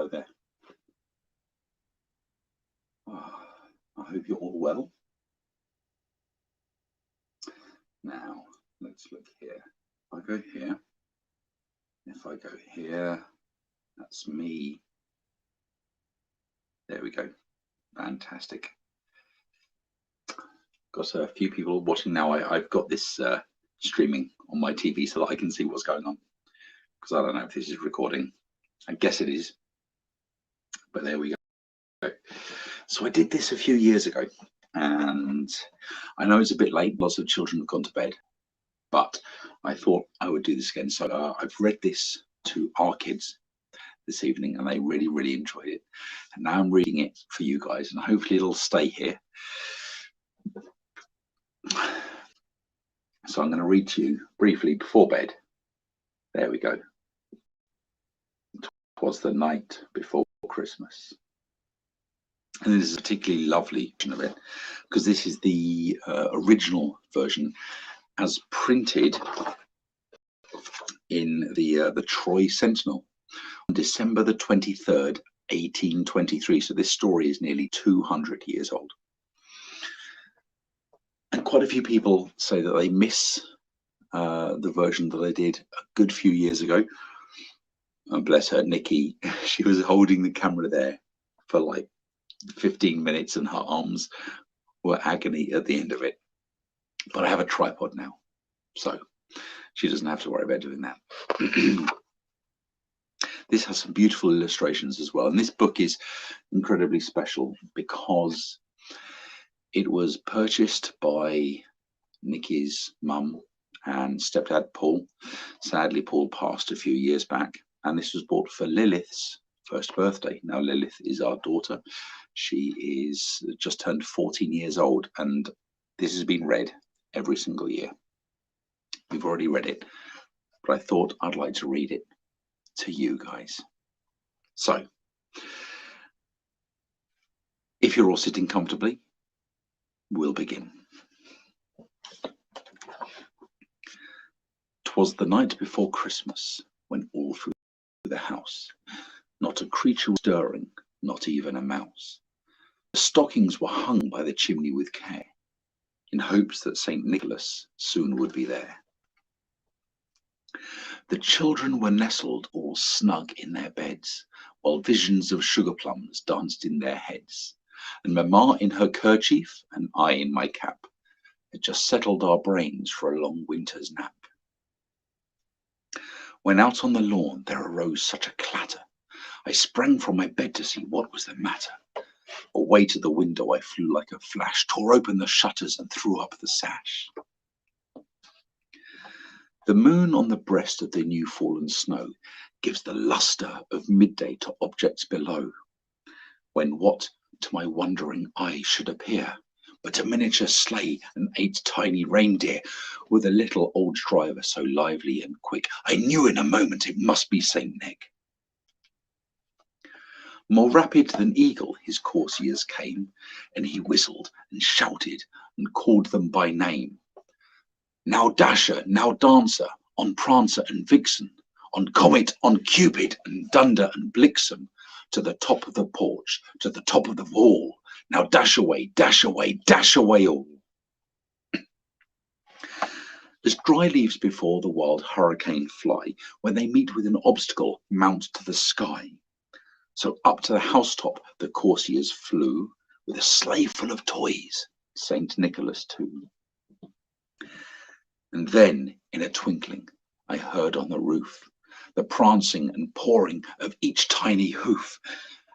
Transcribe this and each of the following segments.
Hello there. I hope you're all well. Now, let's look here. If I go here, if I go here, that's me. There we go. Fantastic. Got a few people watching now. I've got this streaming on my TV so that I can see what's going on, because I don't know if this is recording. I guess it is, but there we go. So I did this a few years ago, and I know it's a bit late. Lots of children have gone to bed, but I thought I would do this again. So I've read this to our kids this evening, and they really, really enjoyed it. And now I'm reading it for you guys, and hopefully it'll stay here. So I'm going to read to you briefly before bed. There we go. Twas the night before Christmas. And this is a particularly lovely version of it, because this is the original version as printed in the Troy Sentinel on December the 23rd, 1823. So this story is nearly 200 years old. And quite a few people say that they miss the version that I did a good few years ago. And bless her, Nikki, she was holding the camera there for like 15 minutes and her arms were agony at the end of it. But I have a tripod now, so she doesn't have to worry about doing that. This has some beautiful illustrations as well. And this book is incredibly special because it was purchased by Nikki's mum and stepdad, Paul. Sadly, Paul passed a few years back. And this was bought for Lilith's first birthday. Now, Lilith is our daughter. She is just turned 14 years old. And this has been read every single year. We've already read it. But I thought I'd like to read it to you guys. So, if you're all sitting comfortably, we'll begin. 'Twas the night before Christmas, when all through the house not a creature was stirring, not even a mouse. The stockings were hung by the chimney with care, in hopes that St. Nicholas soon would be there. The children were nestled all snug in their beds, while visions of sugar plums danced in their heads, and Mamma in her kerchief and I in my cap had just settled our brains for a long winter's nap. When out on the lawn there arose such a clatter, I sprang from my bed to see what was the matter. Away to the window I flew like a flash, tore open the shutters and threw up the sash. The moon on the breast of the new fallen snow gives the lustre of midday to objects below, when what to my wondering eye should appear but a miniature sleigh and 8 tiny reindeer, with a little old driver so lively and quick, I knew in a moment it must be Saint Nick. More rapid than eagle his courtiers came, and he whistled and shouted and called them by name. Now Dasher, now Dancer, on Prancer and Vixen, on Comet, on Cupid, and Dunder and Blixen, to the top of the porch, to the top of the wall. Now dash away, dash away, dash away all. As dry leaves before the wild hurricane fly, when they meet with an obstacle, mount to the sky. So up to the housetop the courtiers flew, with a sleigh full of toys, Saint Nicholas too. And then, in a twinkling, I heard on the roof the prancing and pawing of each tiny hoof.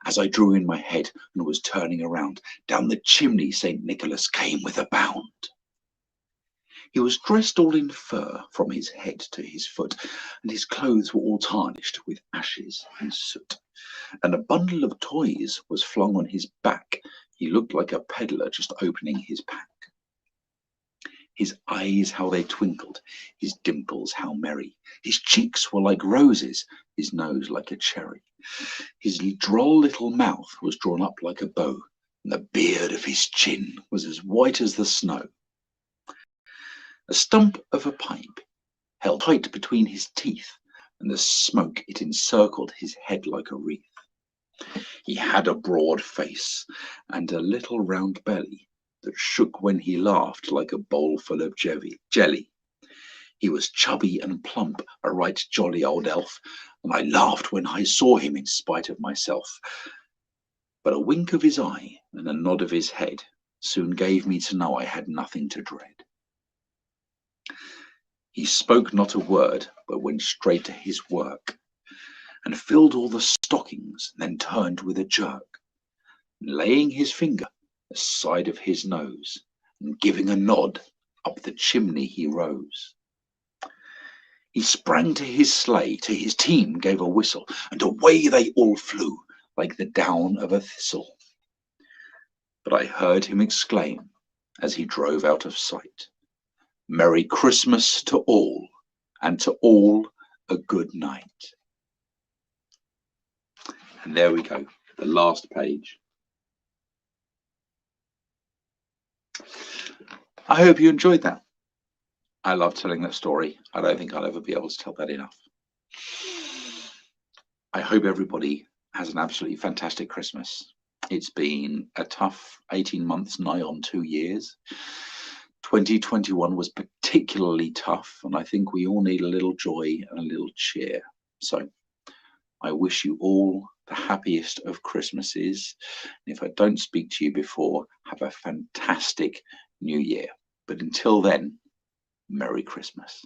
As I drew in my head and was turning around, down the chimney Saint Nicholas came with a bound. He was dressed all in fur from his head to his foot, and his clothes were all tarnished with ashes and soot. And a bundle of toys was flung on his back. He looked like a peddler just opening his pack. His eyes, how they twinkled, his dimples, how merry. His cheeks were like roses, his nose like a cherry. His droll little mouth was drawn up like a bow, and the beard of his chin was as white as the snow. A stump of a pipe held tight between his teeth, and the smoke it encircled his head like a wreath. He had a broad face and a little round belly that shook when he laughed like a bowl full of jelly. He was chubby and plump, a right jolly old elf, and I laughed when I saw him in spite of myself. But a wink of his eye and a nod of his head soon gave me to know I had nothing to dread. He spoke not a word, but went straight to his work, and filled all the stockings, then turned with a jerk, and laying his finger aside of his nose, and giving a nod, up the chimney he rose. He sprang to his sleigh, to his team gave a whistle, and away they all flew, like the down of a thistle. But I heard him exclaim, as he drove out of sight, "Merry Christmas to all, and to all a good night." And there we go, the last page. I hope you enjoyed that. I love telling that story. I don't think I'll ever be able to tell that enough. I hope everybody has an absolutely fantastic Christmas. It's been a tough 18 months, nigh on 2 years. 2021 was particularly tough, and I think we all need a little joy and a little cheer. So I wish you all the happiest of Christmases. And if I don't speak to you before, have a fantastic New Year. But until then, Merry Christmas.